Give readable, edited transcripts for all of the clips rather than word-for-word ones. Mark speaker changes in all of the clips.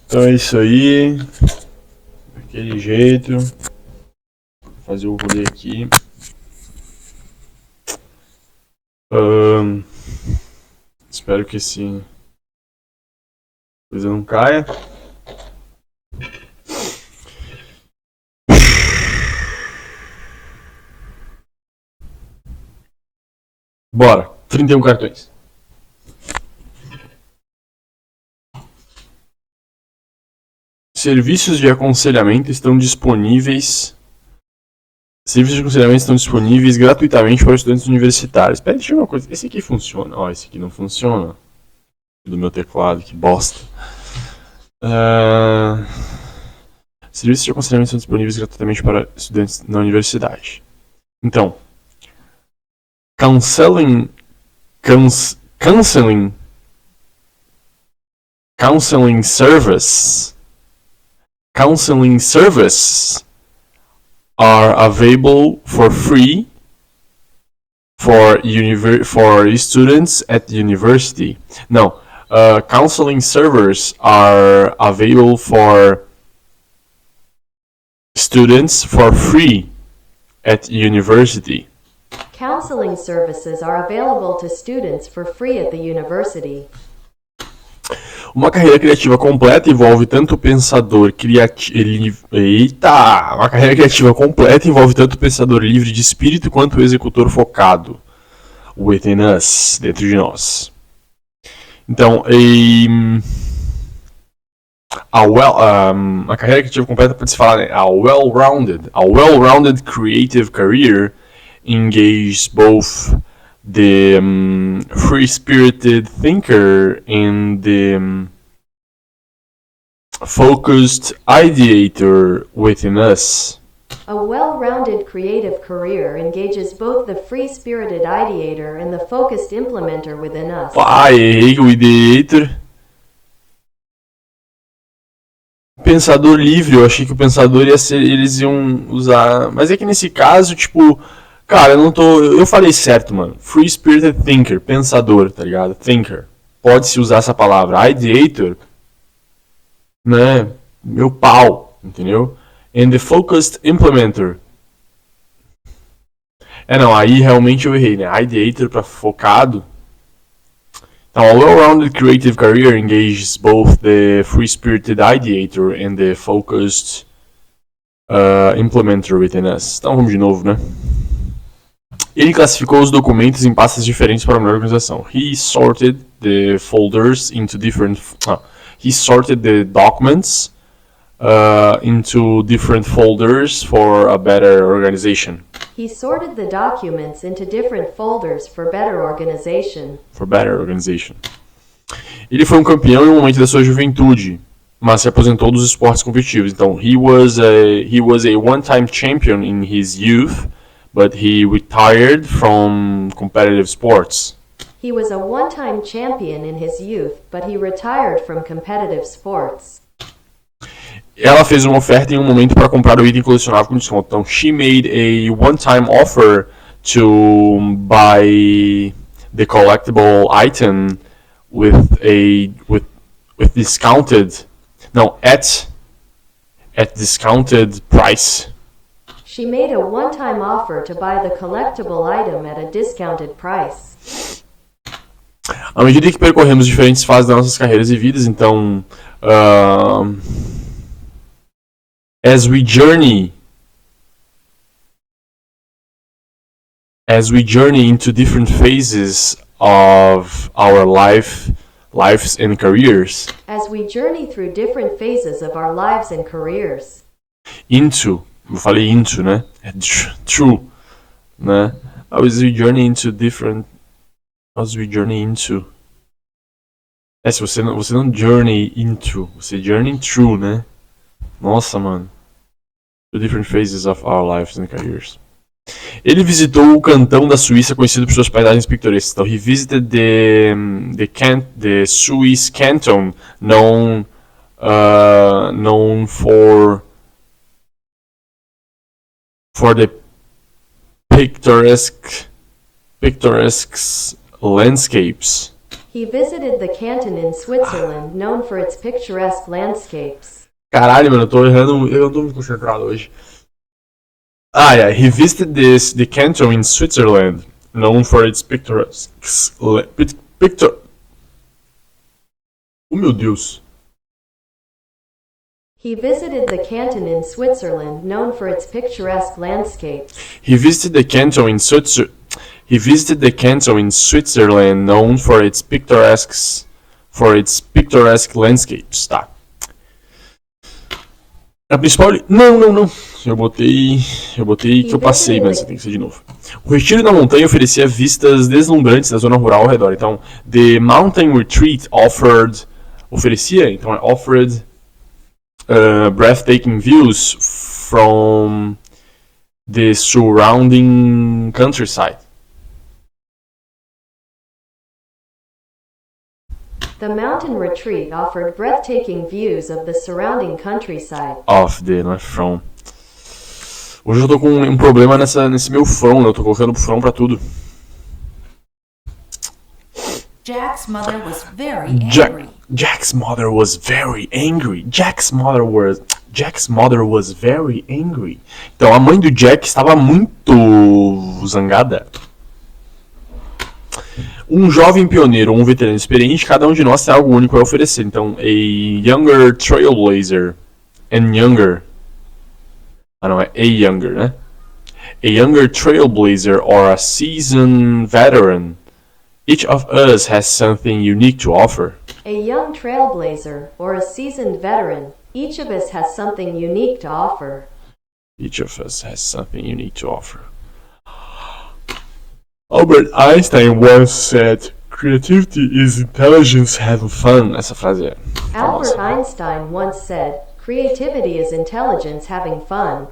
Speaker 1: Então é isso aí. Daquele jeito. Vou fazer o rolê aqui. Espero que esse coisa não caia. Bora, 31 cartões. Serviços de aconselhamento estão disponíveis. Serviços de aconselhamento estão disponíveis gratuitamente para estudantes universitários. Espera, deixa eu ver uma coisa. Esse aqui funciona. Ó, esse aqui não funciona. Do meu teclado, que bosta. Serviços de aconselhamento estão disponíveis gratuitamente para estudantes na universidade. Então, counseling services are available for free for students at the university. No, counseling servers are available for students for free at university.
Speaker 2: Counseling services are available to students for free at the university.
Speaker 1: Uma carreira criativa completa envolve tanto o pensador criativo. Eita! Uma carreira criativa completa envolve tanto o pensador livre de espírito quanto o executor focado. Within us, dentro de nós. Então, a carreira criativa completa pode se falar, né? A well-rounded creative career engages both the free-spirited thinker and the focused ideator within us.
Speaker 2: A well-rounded creative career engages both the free-spirited ideator and the focused implementer within us.
Speaker 1: Errei o ideator. Pensador livre, eu achei que o pensador ia ser, eles iam usar, mas é que nesse caso, tipo, cara, eu falei certo, mano. Free spirited thinker, pensador, tá ligado? Thinker. Pode-se usar essa palavra. Ideator, né? Meu pau, entendeu? And the focused implementer. Não, aí realmente eu errei, né? Ideator pra focado. Então, a well-rounded creative career engages both the free-spirited ideator and the focused implementer within us. Então, vamos de novo, né? Ele classificou os documentos em pastas diferentes para a melhor organização. He sorted the folders into different... he sorted the documents into different folders for a better organization.
Speaker 2: He sorted the documents into different folders for better organization.
Speaker 1: Ele foi um campeão em um momento da sua juventude, mas se aposentou dos esportes competitivos. Então, he was a one-time champion in his youth, but he retired from competitive sports.
Speaker 2: He was a one-time champion in his youth, but he retired from competitive sports.
Speaker 1: Ela fez uma oferta em um momento para comprar o item colecionável com desconto. Então, she made a one-time offer to buy the collectible item at discounted price.
Speaker 2: She made a one-time offer to buy the collectible item at a discounted price.
Speaker 1: À medida que percorremos diferentes fases das nossas carreiras e vidas, então, as we journey into different phases of our lives and careers.
Speaker 2: As we journey through different phases of our lives and careers.
Speaker 1: Eu falei into, né? É true, né? As we journey into. Se você não journey into, você journey through, né? Nossa, mano. The different phases of our lives and careers. Ele visitou o cantão da Suíça conhecido por suas paisagens pitorescas. Então, he visited the Swiss canton known for the picturesque landscapes.
Speaker 2: He visited the canton in Switzerland known for its picturesque landscapes.
Speaker 1: Caralho, mano, eu não tô muito concentrado hoje. Yeah, he visited the canton in Switzerland, known for its picturesque... Oh, meu Deus.
Speaker 2: He visited the canton in Switzerland known for its picturesque landscapes.
Speaker 1: He visited the canton in Switzerland known for its picturesque landscapes. Tá. A principal... Não. Eu botei que eu passei, mas tem que ser de novo. O retiro da montanha oferecia vistas deslumbrantes da zona rural ao redor. Então, the mountain retreat offered breathtaking views from the surrounding countryside.
Speaker 2: The mountain retreat offered breathtaking views of the surrounding countryside.
Speaker 1: Não é from. Hoje eu tô com um problema nesse meu from, né? Eu tô colocando from pra tudo.
Speaker 3: Jack's mother was very angry.
Speaker 1: Jack's mother was very angry. Jack's mother was very angry. Então a mãe do Jack estava muito zangada. Um jovem pioneiro ou um veterano experiente, cada um de nós tem algo único a oferecer. Então, a younger trailblazer and younger. Não, é a younger, né? A younger trailblazer or a seasoned veteran. Each of us has something unique to offer.
Speaker 2: A young trailblazer or a seasoned veteran. Each of us has something unique to offer.
Speaker 1: Each of us has something unique to offer. Albert Einstein once said, "Creativity is intelligence having fun." Essa frase é famosa.
Speaker 2: Albert Einstein once said, "Creativity is intelligence having fun."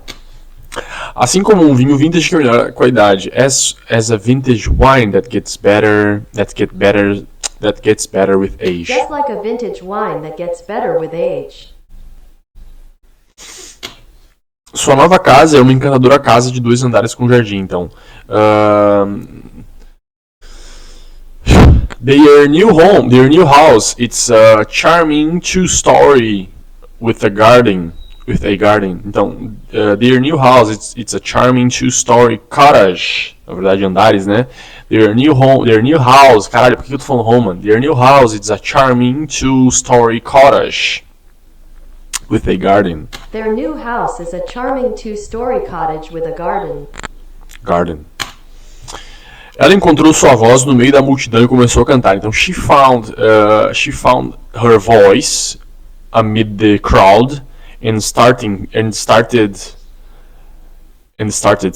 Speaker 1: Assim como um vinho vintage que melhora com a idade, as a vintage wine that gets better with age.
Speaker 2: Just like a vintage wine that gets better with age.
Speaker 1: Sua nova casa é uma encantadora casa de 2 andares com jardim, então. Their new house, it's a charming 2-story with a garden. Então, their new house, it's a charming 2-story cottage. Na verdade, andares, né? Their new house, caralho, por que eu tô falando home, mano? Their new house, it's a charming 2-story cottage with a garden.
Speaker 2: Their new house is a charming 2-story cottage with a garden.
Speaker 1: Ela encontrou sua voz no meio da multidão e começou a cantar. Então, she found her voice amid the crowd and started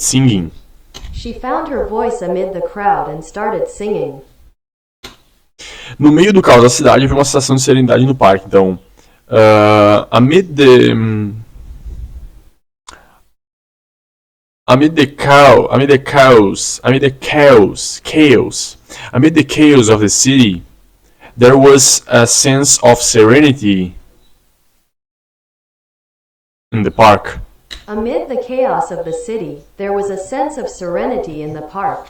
Speaker 1: singing.
Speaker 2: She found her voice amid the crowd and started singing.
Speaker 1: No meio do caos da cidade havia uma sensação de serenidade no parque. Então, amid the chaos of the city, there was a sense of serenity in the park.
Speaker 2: Amid the chaos of the city, there was a sense of serenity in the park.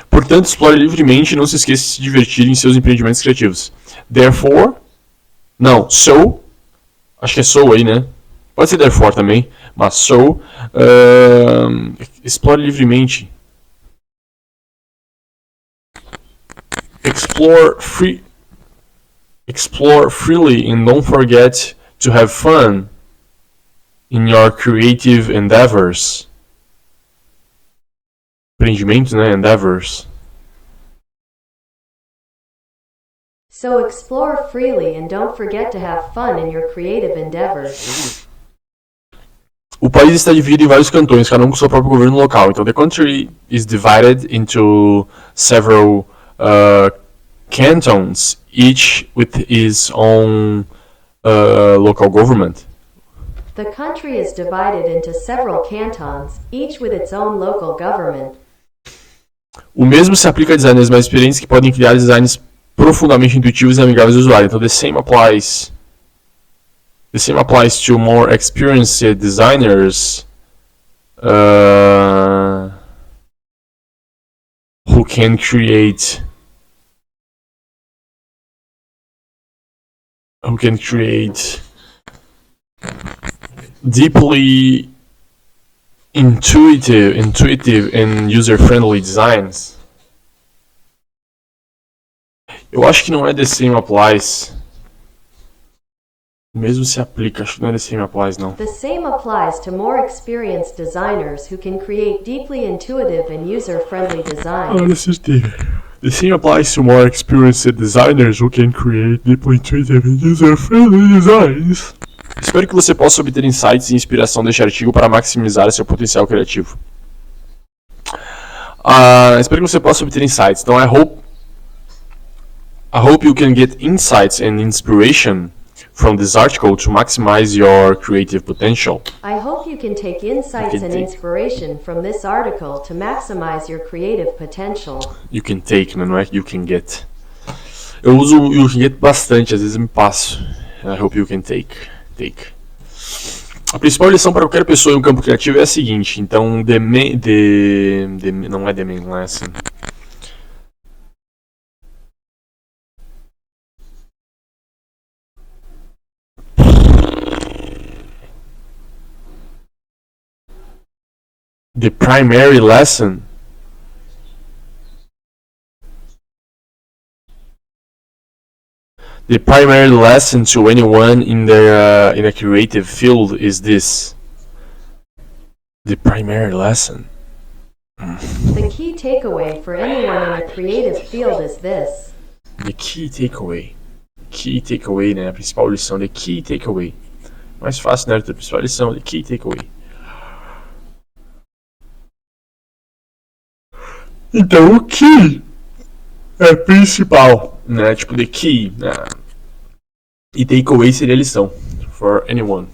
Speaker 1: Portanto, explore livremente e não se esqueça de se divertir em seus empreendimentos criativos. Acho que é so aí, né? Pode ser therefore também, mas explore livremente. Explore freely and don't forget to have fun in your creative endeavors. Empreendimentos, né? Endeavors.
Speaker 2: So explore freely and don't forget to have fun in your creative endeavors.
Speaker 1: O país está dividido em vários cantões, cada um com seu próprio governo local. Então, the country is divided into several cantons, each with his own local government.
Speaker 2: The country is divided into several cantons, each with its own local government.
Speaker 1: O mesmo se aplica a designers mais experientes que podem criar designs profundamente intuitivos e amigáveis ao usuário. Então, the same applies to more experienced designers who can create who can create deeply intuitive and user-friendly designs. Eu acho que não é the same applies. Mesmo se aplica, acho que não é the same applies, não.
Speaker 2: The same applies to more experienced designers who can create deeply intuitive and user-friendly designs.
Speaker 1: Olha, acertei. The same applies to more experienced designers who can create deeply intuitive and user-friendly designs. Espero que você possa obter insights e inspiração deste artigo para maximizar seu potencial criativo. Espero que você possa obter insights. Então, I hope you can get insights and inspiration from this article to maximize your creative potential.
Speaker 2: I hope you can take insights and inspiration from this article to maximize your creative potential.
Speaker 1: You can take, não é? You can get. Eu uso o you can get bastante, às vezes eu me passo. I hope you can take. A principal lição para qualquer pessoa em um campo criativo é a seguinte. Então, não é the main lesson. The primary lesson. The primary lesson to anyone in a creative field is this. The primary lesson.
Speaker 2: The key takeaway for anyone in a creative field is this.
Speaker 1: The key takeaway. Key takeaway, né? A principal lição. The key takeaway. Mais fácil, né? A principal lição. The key takeaway. Então, o key é principal, né? Tipo, the key, né? E takeaway seria a lição. For anyone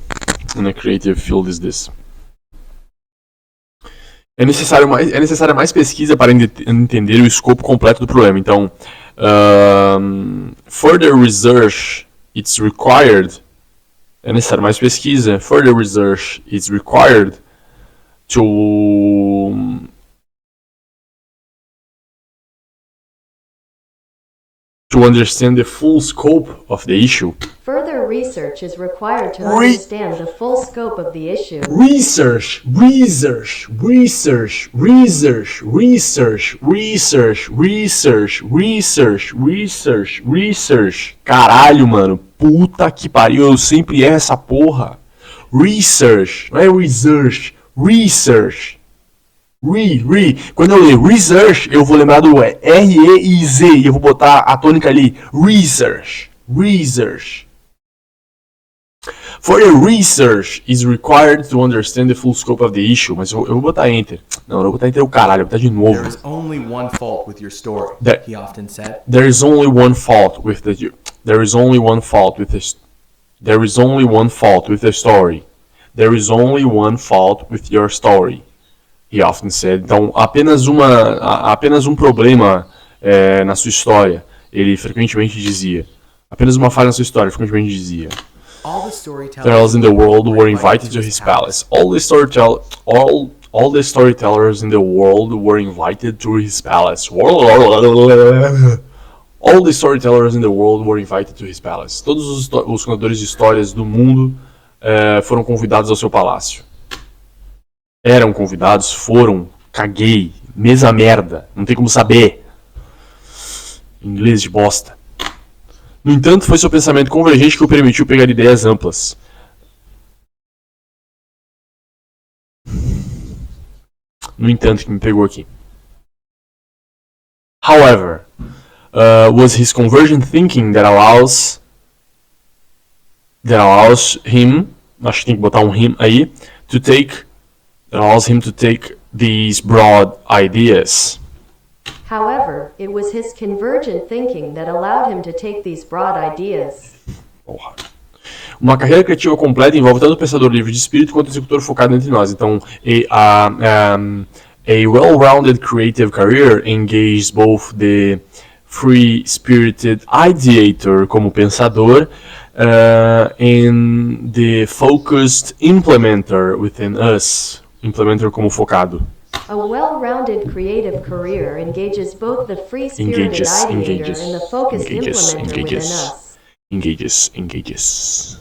Speaker 1: in a creative field is this. É necessária mais pesquisa para entender o escopo completo do problema. Então, further research it's required. É necessário mais pesquisa. Further research is required to understand the full scope of the issue.
Speaker 2: Further research is required to understand the full scope of the issue.
Speaker 1: Research. Caralho, mano. Puta que pariu, eu sempre erro essa porra. Research, não é research. Research. Quando eu ler research, eu vou lembrar do R-E-I-Z e eu vou botar a tônica ali. Research. Further research is required to understand the full scope of the issue. Mas eu vou botar enter. Não, eu vou botar enter o caralho, eu vou botar de novo.
Speaker 4: There is only one fault with your story, he often said.
Speaker 1: There is only one fault with the story. There is only one fault with your story. He often said. Então, apenas um problema na sua história. Ele frequentemente dizia. Apenas uma falha na sua história. Frequentemente dizia.
Speaker 4: All the
Speaker 1: storytellers in the world were invited to his palace. All the storytellers in the world were invited to his palace. All the storytellers in the world were invited to his palace. Todos os contadores de histórias do mundo foram convidados ao seu palácio. Eram convidados, foram, caguei, mesa merda, não tem como saber. Inglês de bosta. No entanto, foi seu pensamento convergente que o permitiu pegar ideias amplas. No entanto, que me pegou aqui. However, was his convergent thinking that allows him, acho que tem que botar um him aí, that allows him to take these broad ideas.
Speaker 2: However, it was his convergent thinking that allowed him to take these broad ideas.
Speaker 1: Porra. Uma carreira criativa completa envolve tanto o pensador livre de espírito quanto o executor focado entre nós. Então, a well-rounded creative career engages both the free-spirited ideator como pensador and the focused implementer within us. Implementer como focado.
Speaker 2: A well-rounded creative career engages both the free-spirited ideator and the focused implementer within us.
Speaker 1: Engages.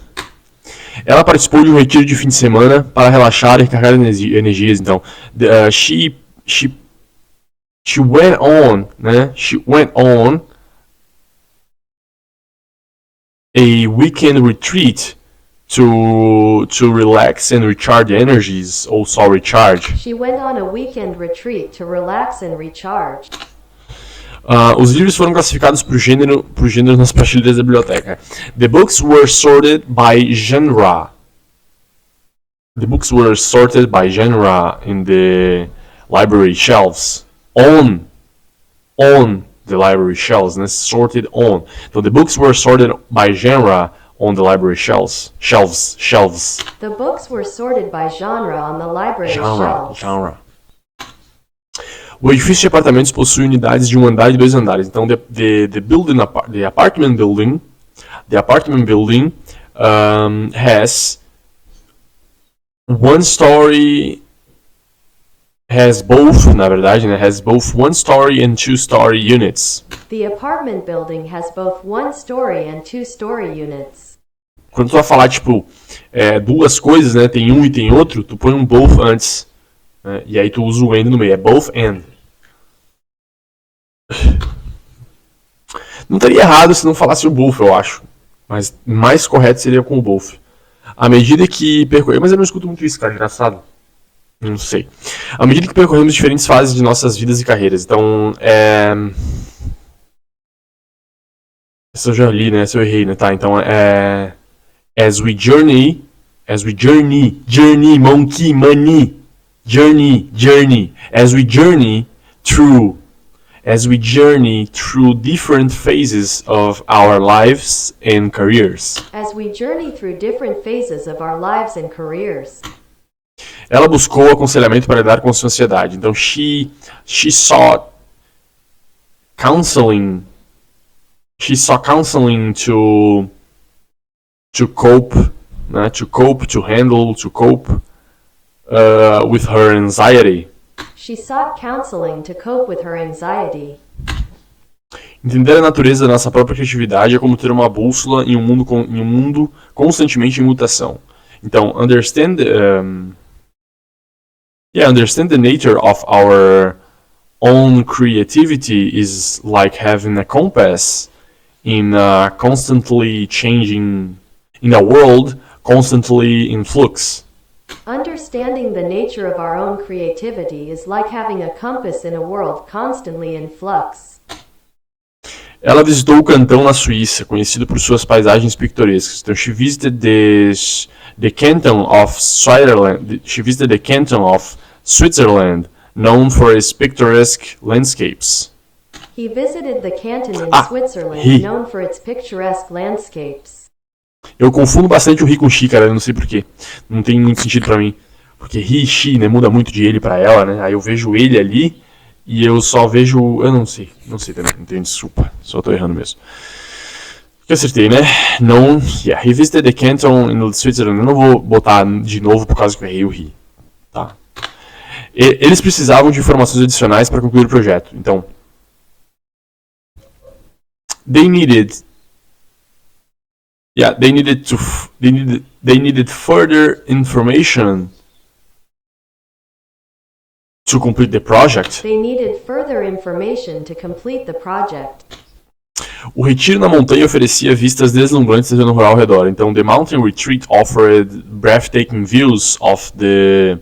Speaker 1: Ela participou de um retiro de fim de semana para relaxar e recarregar energias. Então, she went on, né? She went on a weekend retreat to relax and recharge energies, ou só recharge.
Speaker 2: She went on a weekend retreat to relax and recharge.
Speaker 1: Os livros foram classificados por gênero nas prateleiras da biblioteca. The books were sorted by genre. The books were sorted by genre in the library shelves. On the library shelves, né? Sorted on. So the books were sorted by genre on the library shelves.
Speaker 2: The books were sorted by genre on the library shelves.
Speaker 1: Genre. O edifício de apartamentos possui unidades de um andar e 2 andares. Então, the apartment building has one story, has both, na verdade, né, has both 1 story and 2 story units.
Speaker 2: The apartment building has both 1 story and 2 story units.
Speaker 1: Quando tu vai falar, tipo, duas coisas, né, tem um e tem outro, tu põe um both antes, né, e aí tu usa o and no meio, é both and. Não estaria errado se não falasse o both, eu acho. Mas mais correto seria com o both. À medida que percorremos... Mas eu não escuto muito isso, cara. Engraçado. Não sei. À medida que percorremos diferentes fases de nossas vidas e carreiras. Então, essa eu já li, né? Essa eu errei, né? Tá, então As we journey, monkey, money. Journey. As we journey through different phases of our lives and careers.
Speaker 2: As we journey through different phases of our lives and careers.
Speaker 1: Ela buscou aconselhamento para lidar com a sua ansiedade. Então, she sought counseling. She sought counseling to cope, né? To handle, with her anxiety.
Speaker 2: She sought counseling to cope with her anxiety.
Speaker 1: Entender a natureza da nossa própria criatividade é como ter uma bússola em um mundo constantemente em mutação. Então, understand the nature of our own creativity is like having a compass in a world constantly in flux.
Speaker 2: Understanding the nature of our own creativity is like having a compass in a world constantly in flux.
Speaker 1: Ela visitou o Cantão na Suíça, conhecido por suas paisagens pitorescas. Então, she visited the canton of Switzerland, known for its picturesque landscapes.
Speaker 2: He visited the canton in Switzerland, known for its picturesque landscapes.
Speaker 1: Eu confundo bastante o he com she, cara, eu não sei porquê. Não tem muito sentido pra mim. Porque he, she, né, muda muito de ele pra ela, né? Aí eu vejo ele ali e eu só vejo... Eu não sei também, não tenho desculpa. Só tô errando mesmo. Eu acertei, né? Não... Yeah, he visited the canton in Switzerland. Eu não vou botar de novo por causa que eu errei o he. Tá. Eles precisavam de informações adicionais para concluir o projeto. Então... They needed further information to complete the project.
Speaker 2: They needed further information to complete the project.
Speaker 1: O retiro na montanha oferecia vistas deslumbrantes da zona rural ao redor. Então, the mountain retreat offered breathtaking views of the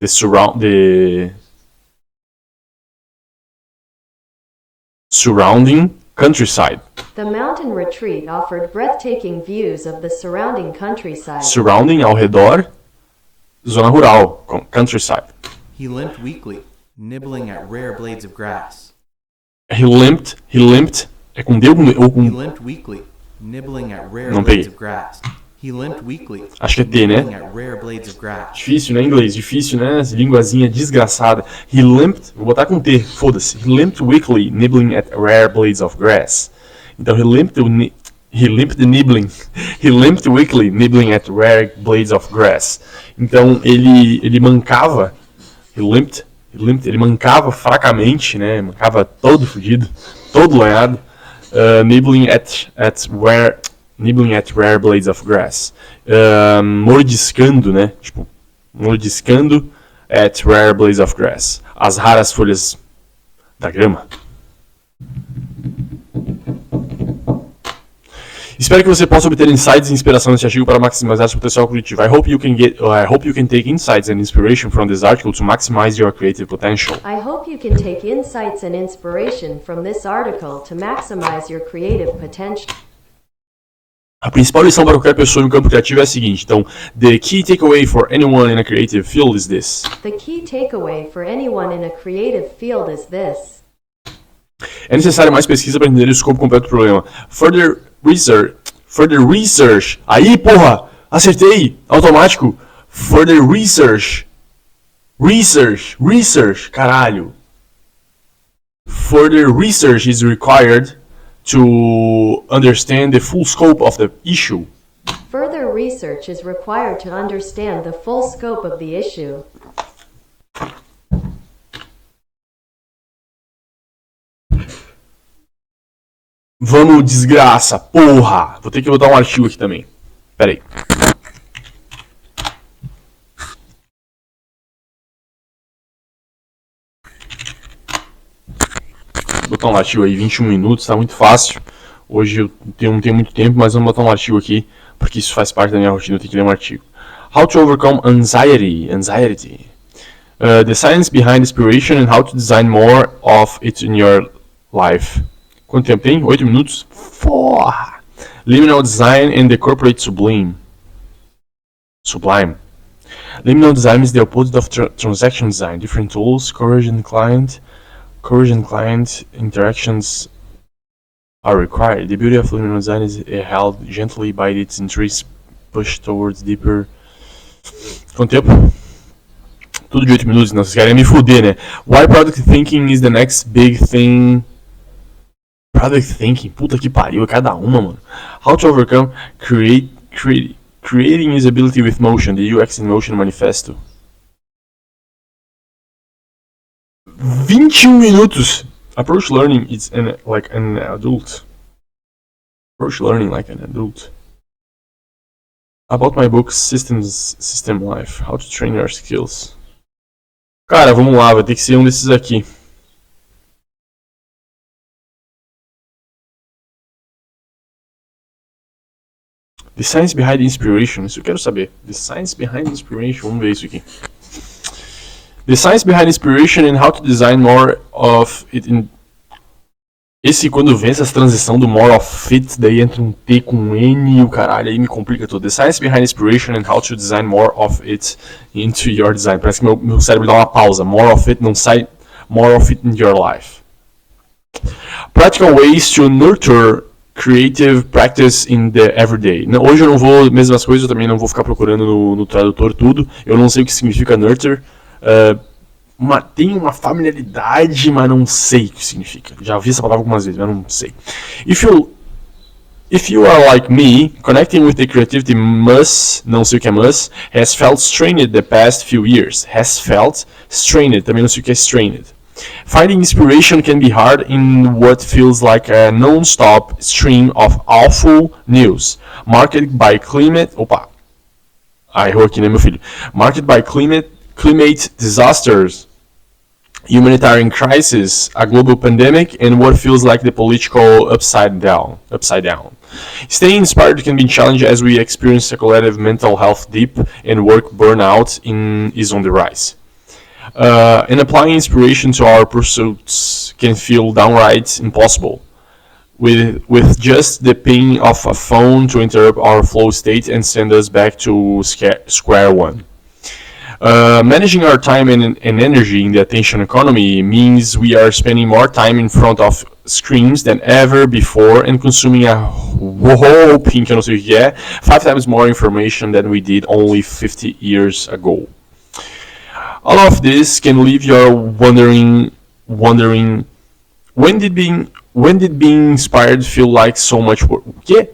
Speaker 1: surrounding countryside.
Speaker 2: The mountain retreat offered breathtaking views of the surrounding countryside.
Speaker 1: Surrounding, ao redor, zona rural, countryside.
Speaker 4: He limped weakly, nibbling at rare blades of grass.
Speaker 1: He limped, é com D ou com...
Speaker 4: He limped weakly, nibbling at rare blades of grass. He limped weakly,
Speaker 1: acho que é T, né?
Speaker 4: nibbling at rare blades of grass.
Speaker 1: Difícil, né? Inglês, difícil, né? Linguazinha desgraçada. He limped, vou botar com T, foda-se. He limped weakly, nibbling at rare blades of grass. Então, he limped nibbling. He limped weakly, nibbling at rare blades of grass. Então, ele mancava, ele mancava fracamente, né? Mancava todo fudido, todo lanhado, nibbling at Nibbling at rare blades of grass. Mordiscando, né? Tipo, mordiscando at rare blades of grass. As raras folhas da grama. Espero que você possa obter insights e inspiração neste artigo para maximizar seu potencial cognitivo. I hope you can take insights and inspiration from this article to maximize your creative potential.
Speaker 2: I hope you can take insights and inspiration from this article to maximize your creative potential.
Speaker 1: A principal lição para qualquer pessoa no campo criativo é a seguinte. Então, the key takeaway for anyone in a creative field is this.
Speaker 2: The key takeaway for anyone in a creative field is this.
Speaker 1: É necessária mais pesquisa para entender o escopo completo do problema. Further research. Aí, porra! Acertei! Automático. Further research. Research. Caralho. Further research is required to understand the full scope of the issue.
Speaker 2: Further research is required to understand the full scope of the issue.
Speaker 1: Vamos, desgraça, porra! Vou ter que botar um artigo aqui também. Pera aí. Vou botar um artigo aí, 21 minutos, tá muito fácil. Hoje eu não tenho muito tempo, mas vamos botar um artigo aqui, porque isso faz parte da minha rotina, eu tenho que ler um artigo. How to overcome anxiety. The science behind inspiration and how to design more of it in your life. Quanto tempo tem? 8 minutos? Porra! Liminal design and the corporate sublime. Liminal design is the opposite of transaction design. Different tools, courage and client interactions are required. The beauty of liminal design is held gently by its interest pushed towards deeper. Quanto tempo? Tudo de 8 minutos, não, vocês querem me fuder, né? Why product thinking is the next big thing? Product thinking, puta que pariu, é cada uma, mano. How to overcome creating usability with motion, the UX in Motion Manifesto. 21 minutos. Approach learning like an adult. About my book System Life, How to Train Your Skills. Cara, vamos lá, vai ter que ser um desses aqui. The Science Behind Inspiration, isso eu quero saber. The Science Behind Inspiration, vamos ver isso aqui. The Science Behind Inspiration and How to Design More of It in... Esse, quando vem essa transição do More of It, daí entra um T com um N e o caralho, aí me complica tudo. The Science Behind Inspiration and How to Design More of It into Your Design. Parece que meu cérebro dá uma pausa. More of It não sai. More of It in Your Life. Practical Ways to Nurture Creative Practice in the Everyday. Hoje eu não vou, mesmas coisas, eu também não vou ficar procurando no tradutor tudo. Eu não sei o que significa nurture. Tem uma familiaridade, mas não sei o que significa. Já ouvi essa palavra algumas vezes, mas não sei. If you are like me, connecting with the creativity não sei o que é has felt strained the past few years. Has felt strained, também não sei o que é strained. Finding inspiration can be hard in what feels like a non-stop stream of awful news. Marked by climate... Opa! Errou aqui, né, meu filho? Marked by climate disasters, humanitarian crisis, a global pandemic, and what feels like the political upside down. Staying inspired can be challenging as we experience a collective mental health dip and work burnout is on the rise. And applying inspiration to our pursuits can feel downright impossible, with just the ping of a phone to interrupt our flow state and send us back to square one. Managing our time and energy in the attention economy means we are spending more time in front of screens than ever before and consuming a whole pink, eu não sei o que é, 5 times more information than we did only 50 years ago. All of this can leave you wondering when did being inspired feel like so much work? O quê?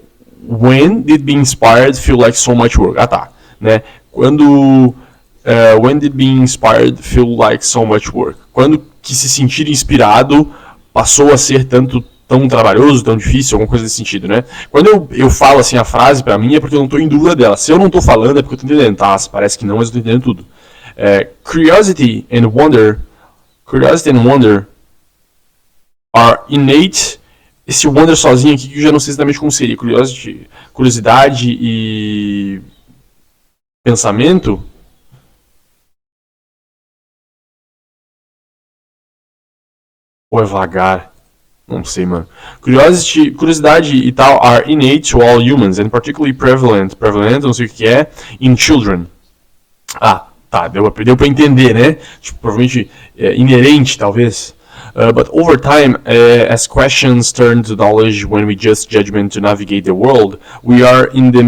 Speaker 1: When did being inspired feel like so much work? Ah, tá, né? When did being inspired feel like so much work? Quando que se sentir inspirado passou a ser tanto tão trabalhoso, tão difícil, alguma coisa desse sentido, né? Quando eu falo assim a frase pra mim é porque eu não tô em dúvida dela. Se eu não tô falando é porque eu tô entendendo, tá? Parece que não, mas eu tô entendendo tudo. Curiosity and wonder are innate. Esse wonder sozinho aqui que eu já não sei exatamente como seria. Curiosidade e pensamento. Ou é vagar? Não sei, mano. Curiosidade e tal are innate to all humans and particularly prevalent, não sei o que é, in children. Ah, tá, deu pra entender, né? Tipo, provavelmente inerente, talvez. But over time, as questions turn to knowledge when we just judgment to navigate the world, we are in this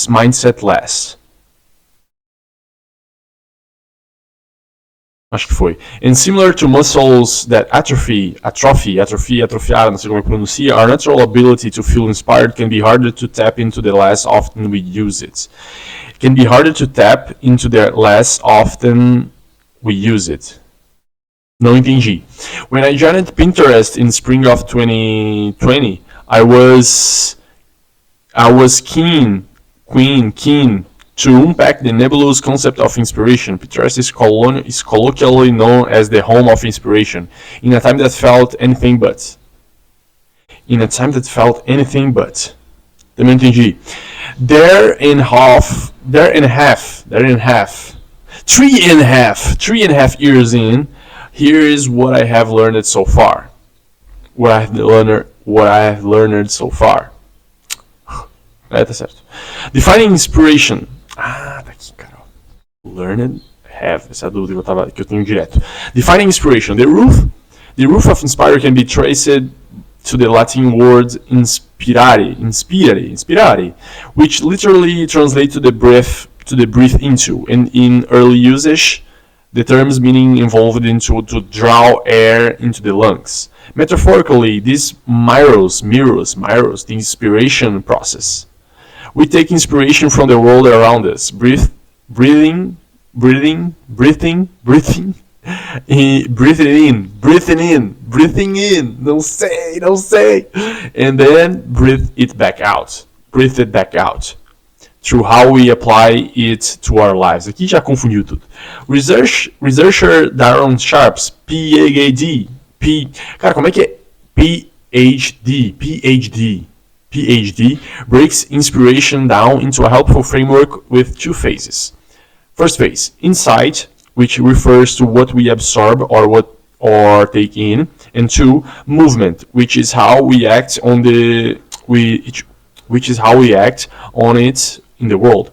Speaker 1: mindset less. Acho que foi. And similar to muscles that atrofiar, não sei como é que pronuncia, our natural ability to feel inspired can be harder to tap into the less often we use it. Não entendi. When I joined Pinterest in spring of 2020, I was keen to unpack the nebulous concept of inspiration. Pinterest is colloquially known as the home of inspiration. In a time that felt anything but. Também entendi. There and half. 3.5 years in, here is what I have learned so far. Tá certo. Defining inspiration. Ah, tá aqui, cara. Learned have. Essa é a dúvida que eu tenho direto. Defining inspiration. The root of inspire can be traced to the Latin word inspirare, which literally translates to the breath into. And in early usage, the terms meaning involved into to draw air into the lungs. Metaphorically, this mirrors the inspiration process. We take inspiration from the world around us, breathing in, não sei, and then breathe it back out, through how we apply it to our lives. Aqui já confundiu tudo. Researcher Darren Sharps, cara, como é que é? PhD breaks inspiration down into a helpful framework with 2 phases. First phase, insight, which refers to what we absorb or take in, and 2, movement, which is how we act on it in the world.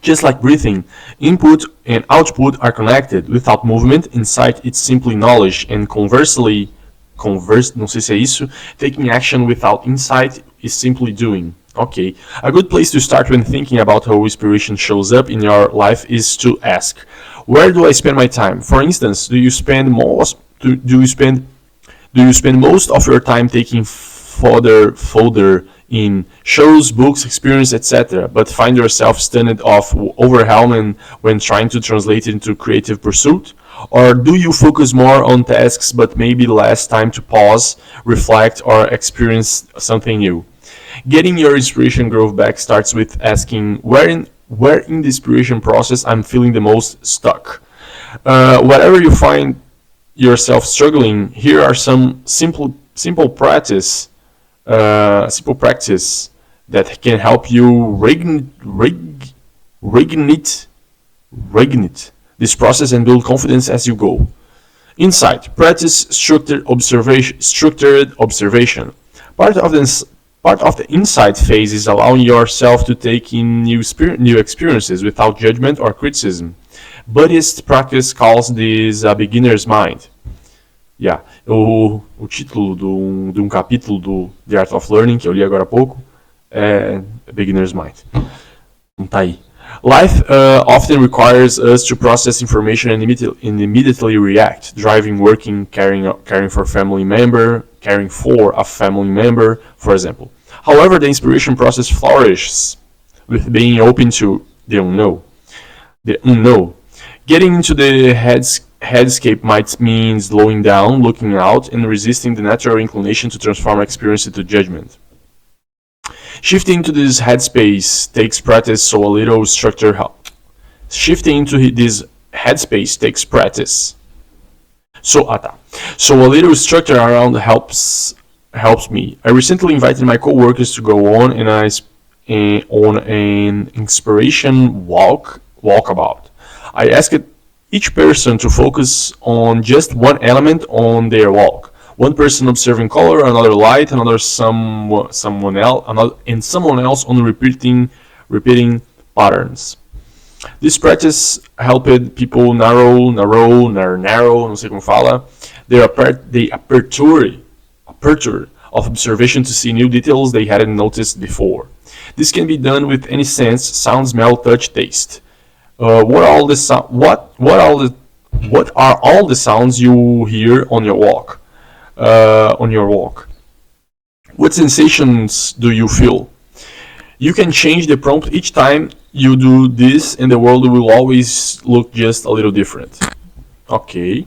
Speaker 1: Just like breathing, input and output are connected. Without movement, insight is simply knowledge, and conversely, não sei se é isso, taking action without insight is simply doing. Okay, a good place to start when thinking about how inspiration shows up in your life is to ask, where do I spend my time? For instance, do you spend most of your time taking fodder in shows, books, experience, etc., but find yourself stunned off overwhelmed when trying to translate it into creative pursuit? Or do you focus more on tasks but maybe less time to pause, reflect, or experience something new? Getting your inspiration growth back starts with asking where in the inspiration process I'm feeling the most stuck. Whatever you find yourself struggling, here are some simple practice that can help you reignite this process and build confidence as you go. Insight. Practice structured observation. Part of the insight phase is allowing yourself to take in new experiences without judgment or criticism. Buddhist practice calls this a beginner's mind. Yeah. O título de um capítulo do The Art of Learning, que eu li agora há pouco, é Beginner's Mind. Não tá aí. Life often requires us to process information and immediately react. Driving, working, caring for a family member, for example. However, the inspiration process flourishes with being open to the unknown. Getting into the headscape might mean slowing down, looking out, and resisting the natural inclination to transform experience into judgment. Shifting to this headspace takes practice, so a little structure helps. Shifting into this headspace takes practice. So a little structure around helps me. I recently invited my coworkers to go on an inspiration walkabout. I asked each person to focus on just one element on their walk. One person observing color, another light, another someone else on repeating patterns. This practice helped people narrow, não sei como fala, the aperture of observation to see new details they hadn't noticed before. This can be done with any sense: sound, smell, touch, taste. What are all the sounds you hear on your walk? What sensations do you feel? You can change the prompt each time you do this, and the world will always look just a little different. Okay.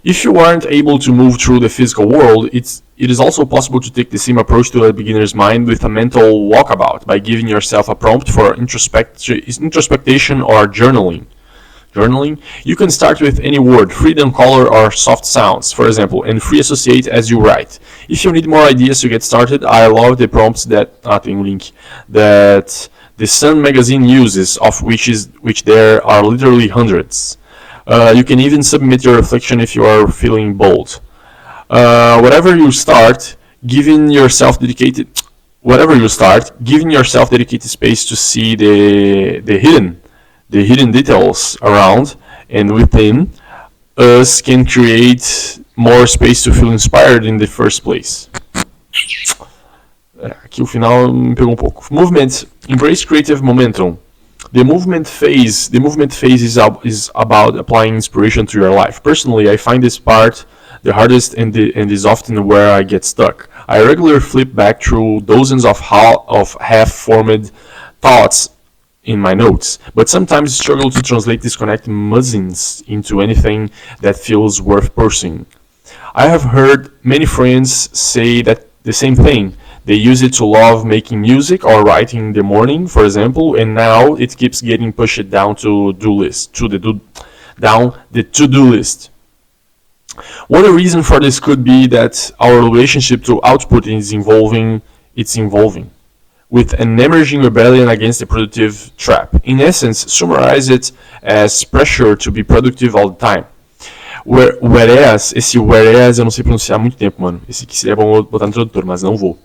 Speaker 1: If you aren't able to move through the physical world, it is also possible to take the same approach to a beginner's mind with a mental walkabout by giving yourself a prompt for introspection or journaling. You can start with any word, freedom, color, or soft sounds, for example, and free associate as you write. If you need more ideas to get started, I love the prompts that that the Sun magazine uses, of which there are literally hundreds. You can even submit your reflection if you are feeling bold. Whatever you start, giving yourself dedicated space to see the hidden details around and within us can create more space to feel inspired in the first place. Aqui o final me pegou um pouco. Movement, embrace creative momentum. The movement phase is about applying inspiration to your life. Personally, I find this part the hardest and is often where I get stuck. I regularly flip back through dozens of half-formed thoughts in my notes, but sometimes struggle to translate disconnected muzzins into anything that feels worth pursuing. I have heard many friends say that the same thing. They use it to love making music or writing in the morning, for example, and now it keeps getting pushed down the to-do list. One reason for this could be that our relationship to output is evolving, with an emerging rebellion against the productive trap. In essence, summarize it as pressure to be productive all the time. Whereas eu não sei pronunciar há muito tempo, mano. Esse aqui seria bom botar no tradutor, mas não vou.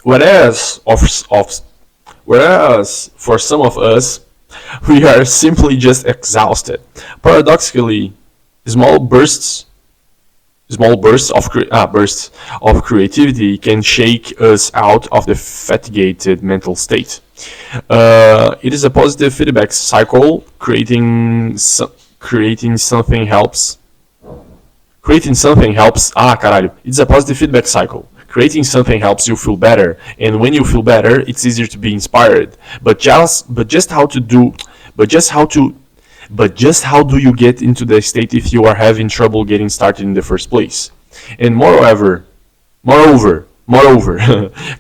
Speaker 1: Whereas for some of us, we are simply just exhausted. Paradoxically, small bursts of creativity can shake us out of the fatigued mental state. It is a positive feedback cycle. Creating something helps. It's a positive feedback cycle. Creating something helps you feel better, and when you feel better, it's easier to be inspired. But just how do you get into the state if you are having trouble getting started in the first place? And moreover,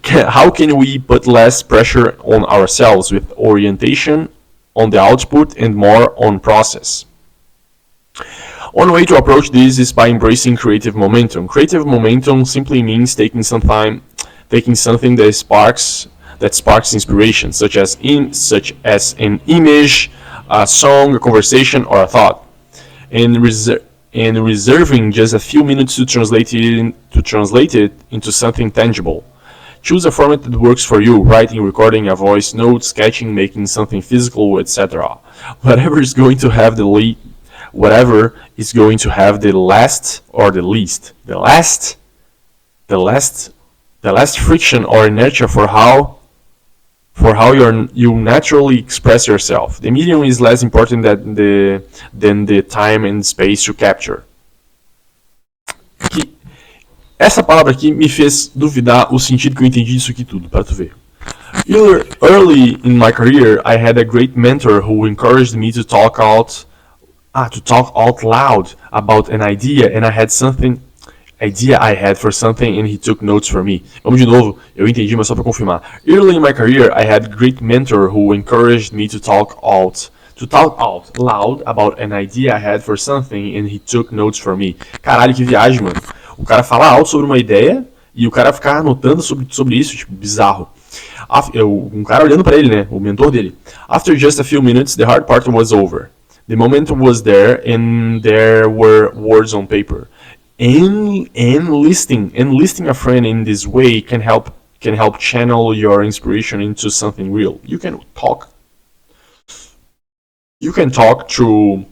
Speaker 1: how can we put less pressure on ourselves with orientation on the output and more on process? One way to approach this is by embracing creative momentum. Creative momentum simply means taking something that sparks inspiration, such as an image, a song, a conversation, or a thought, and reserving just a few minutes to translate it into something tangible. Choose a format that works for you: writing, recording a voice note, sketching, making something physical, etc. Whatever is going to have the last friction or inertia for how you naturally express yourself. The medium is less important than the time and space you capture. Essa palavra aqui me fez duvidar o sentido que eu entendi disso aqui tudo, para tu ver. Early in my career, I had a great mentor who encouraged me to talk out to talk out loud about an idea and I had for something and he took notes for me. Vamos de novo, eu entendi, mas só para confirmar. Early in my career, I had a great mentor who encouraged me to talk out loud about an idea I had for something and he took notes for me. Caralho, que viagem, mano. O cara fala alto sobre uma ideia e o cara ficar anotando sobre isso, tipo, bizarro. Um cara olhando para ele, né, o mentor dele. After just a few minutes, the hard part was over. The momentum was there and there were words on paper. Enlisting a friend in this way can help channel your inspiration into something real. You can talk through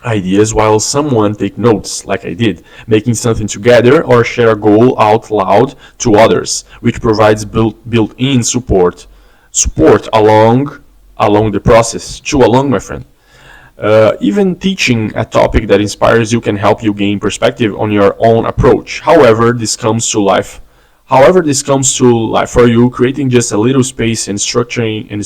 Speaker 1: ideas while someone take notes, like I did, making something together or share a goal out loud to others, which provides built-in support along the process. Chew along, my friend. Even teaching a topic that inspires you can help you gain perspective on your own approach. However this comes to life for you, creating just a little space and structuring and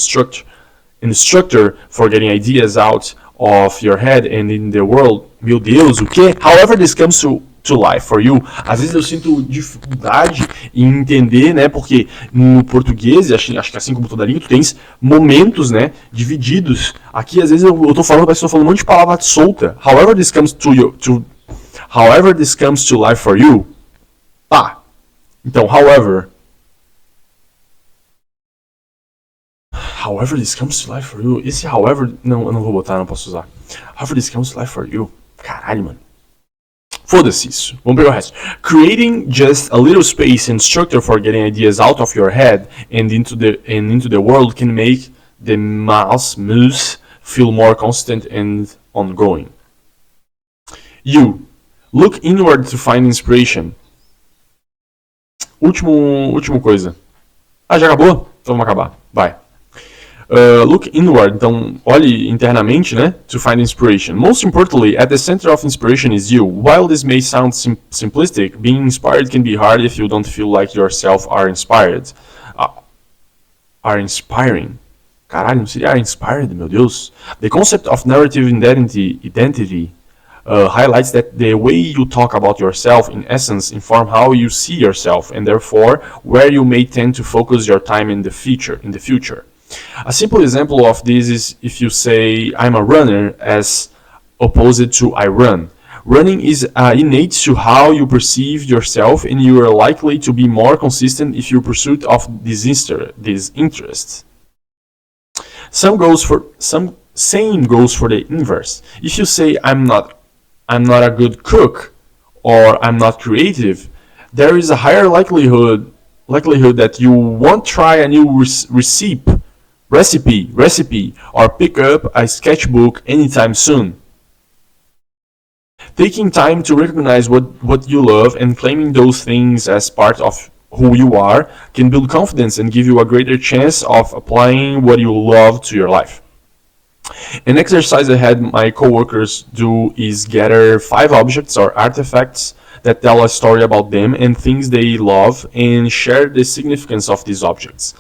Speaker 1: structure for getting ideas out of your head and in the world. Meu Deus, o quê? However this comes to life for you. Às vezes eu sinto dificuldade em entender, né? Porque no português, acho que assim como toda língua, tu tens momentos, né? Divididos. Aqui, às vezes, eu tô falando, parece que eu tô falando um monte de palavra solta. However this comes to life for you. Tá. Então, however this comes to life for you. Esse however, não, eu não vou botar, não posso usar. However this comes to life for you. Caralho, mano. Foda-se isso. Vamos pegar o resto. Creating just a little space and structure for getting ideas out of your head and into the world can make the mass moves feel more constant and ongoing. You look inward to find inspiration. Última coisa. Já acabou? Então vamos acabar. Vai. Look inward, então olhe internamente, né? To find inspiration. Most importantly, at the center of inspiration is you. While this may sound simplistic, being inspired can be hard if you don't feel like yourself are inspired. Are inspiring. Caralho, não seria inspired, meu Deus. The concept of narrative identity highlights that the way you talk about yourself, in essence, inform how you see yourself, and therefore where you may tend to focus your time in the future. A simple example of this is if you say, I'm a runner, as opposed to I run. Running is innate to how you perceive yourself, and you are likely to be more consistent if your pursuit of this interest. Same goes for the inverse. If you say, I'm not a good cook, or I'm not creative, there is a higher likelihood that you won't try a new recipe or pick up a sketchbook anytime soon. Taking time to recognize what you love and claiming those things as part of who you are can build confidence and give you a greater chance of applying what you love to your life. An exercise I had my coworkers do is gather 5 objects or artifacts that tell a story about them and things they love and share the significance of these objects.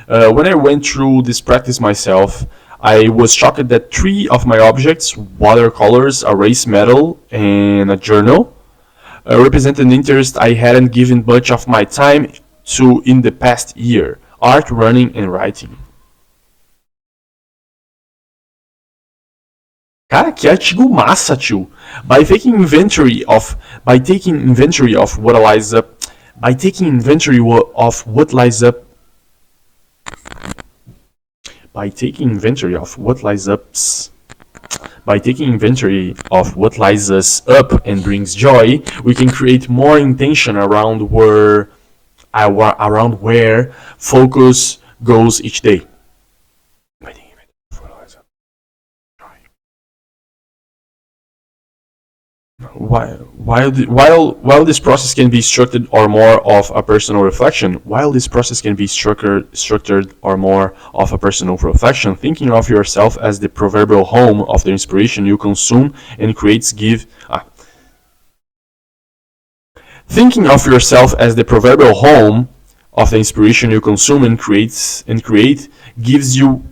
Speaker 1: When I went through this practice myself, I was shocked that 3 of my objects, watercolors, a race medal, and a journal, represented an interest I hadn't given much of my time to in the past year: art, running, and writing. Cara, que artigo massa, tio. By taking inventory of what lies up, by taking inventory of what lies up By taking inventory of what lies us up and brings joy, we can create more intention around where focus goes each day. While this process can be structured or more of a personal reflection, thinking of yourself as the proverbial home of the inspiration you consume and creates Thinking of yourself as the proverbial home of the inspiration you consume and create gives you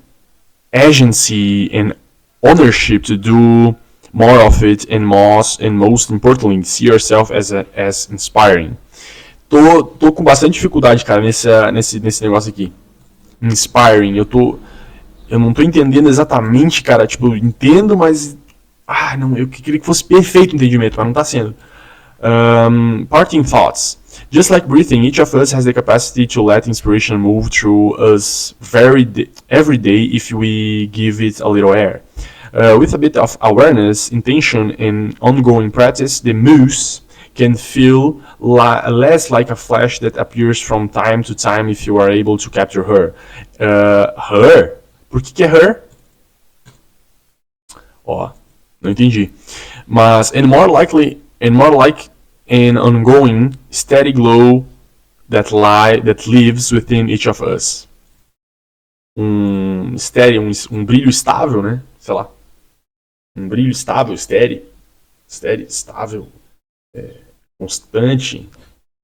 Speaker 1: agency and ownership to do more of it, and most importantly, see yourself as inspiring. Tô com bastante dificuldade, cara, nesse negócio aqui. Inspiring, eu não tô entendendo exatamente, cara, tipo, eu entendo, mas não, eu queria que fosse perfeito o entendimento, mas não tá sendo. Parting thoughts. Just like breathing, each of us has the capacity to let inspiration move through us every day if we give it a little air. With a bit of awareness, intention, and ongoing practice, the muse can feel less like a flash that appears from time to time if you are able to capture her. Her? Por que é her? Ó, não entendi. Mas, and more like an ongoing, steady glow that lives within each of us. Steady, um brilho estável, né? Sei lá. Um brilho estável, steady, estável, constante,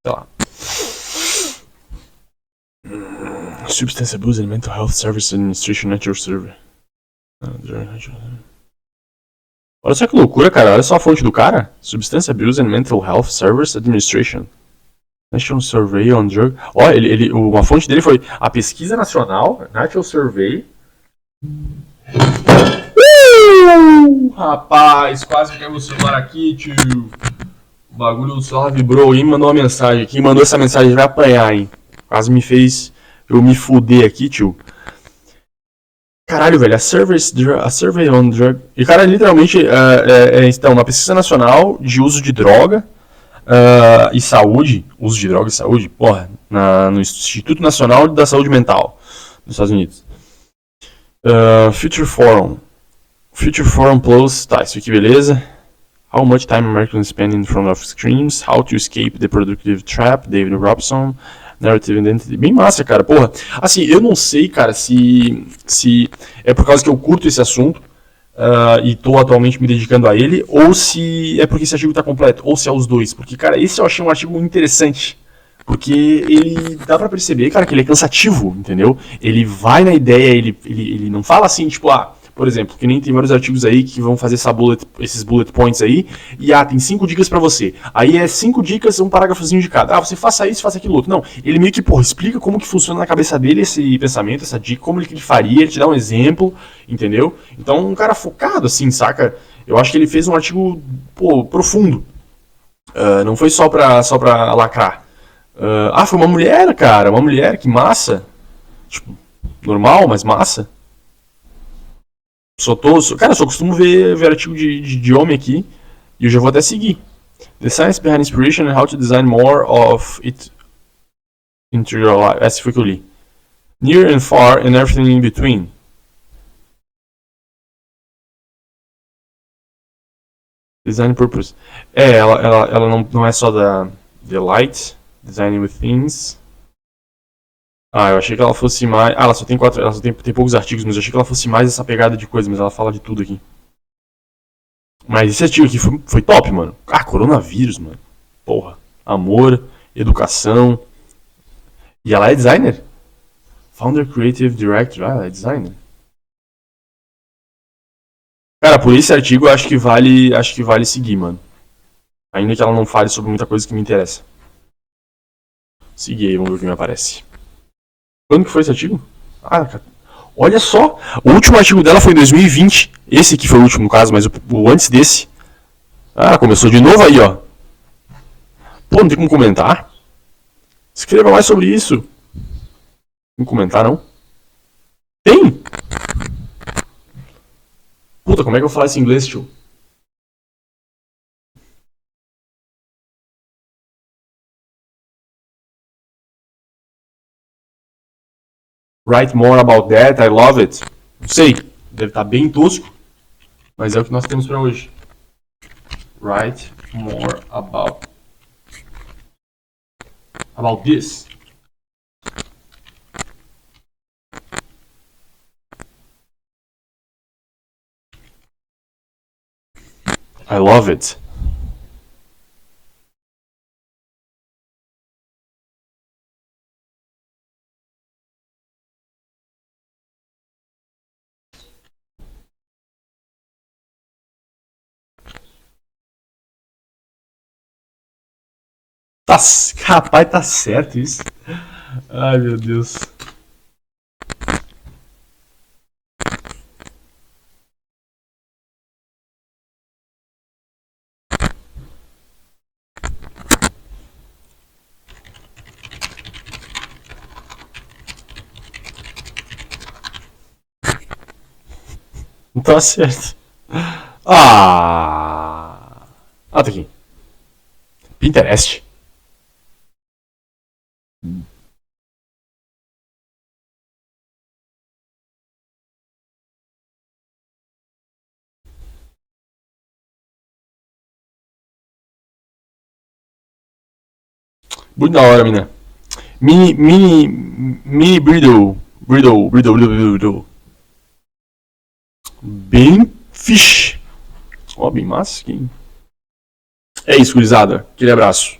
Speaker 1: sei lá. Substance Abuse and Mental Health Service Administration Natural Survey. Olha só que loucura, cara. Olha só a fonte do cara. Substance Abuse and Mental Health Service Administration. National Survey on Drug. Ó, a fonte dele foi a Pesquisa Nacional, National Survey. Rapaz, quase caiu o celular aqui, tio. O bagulho do celular vibrou e mandou uma mensagem. Quem mandou essa mensagem vai apanhar, hein? Quase me fez eu me fuder aqui, tio. Caralho, velho, a Survey on Drug. E, cara, literalmente, então, na Pesquisa Nacional de Uso de Droga e Saúde, uso de droga e saúde, porra, no Instituto Nacional da Saúde Mental dos Estados Unidos. Future Forum Plus, tá, isso aqui beleza. How much time Americans spend in front of screens, How to Escape the Productive Trap, David Robson, Narrative Identity, bem massa, cara, porra. Assim, eu não sei, cara, se é por causa que eu curto esse assunto e tô atualmente me dedicando a ele, ou se é porque esse artigo tá completo, ou se é os dois. Porque, cara, esse eu achei um artigo interessante. Porque ele dá pra perceber, cara, que ele é cansativo, entendeu? Ele vai na ideia, ele não fala assim, tipo, por exemplo, que nem tem vários artigos aí que vão fazer esses bullet points aí, e tem 5 dicas pra você. Aí é 5 dicas, um parágrafozinho de cada. Você faça isso, faça aquilo outro. Não, ele meio que, explica como que funciona na cabeça dele esse pensamento, essa dica, como ele faria, ele te dá um exemplo, entendeu? Então, um cara focado, assim, saca? Eu acho que ele fez um artigo, profundo. Não foi só pra lacrar. Foi uma mulher, cara, uma mulher, que massa. Tipo, normal, mas massa. Cara, só costumo ver artigo de homem aqui e eu já vou até seguir. The Science Behind Inspiration and How to Design More of It into Your Life. Essa foi que eu li. Near and Far and Everything in Between. Design Purpose. Ela não é só da The Light, Designing with Things. Eu achei que ela fosse mais. Ela só tem tem poucos artigos, mas eu achei que ela fosse mais essa pegada de coisa, mas ela fala de tudo aqui. Mas esse artigo aqui foi top, mano. Coronavírus, mano. Porra. Amor, educação. E ela é designer? Founder Creative Director. Ela é designer. Cara, por esse artigo eu acho que vale seguir, mano. Ainda que ela não fale sobre muita coisa que me interessa. Seguir aí, vamos ver o que me aparece. Quando que foi esse artigo? Cara. Olha só, o último artigo dela foi em 2020. Esse aqui foi o último, no caso, mas o antes desse. Começou de novo aí, ó. Não tem como comentar? Escreva mais sobre isso. Não comentar, não? Tem? Puta, como é que eu falo isso em inglês, tio? Write more about that, I love it. Não sei, deve estar bem tosco, mas é o que nós temos para hoje. Write more about this. I love it. Rapaz, tá certo isso. Ai, meu Deus. Não tá certo. Tá aqui. Pinterest. Muito da hora, mina. Mini Bridle. Bem fish. Ó, bem massa. É isso, gurizada. Aquele abraço.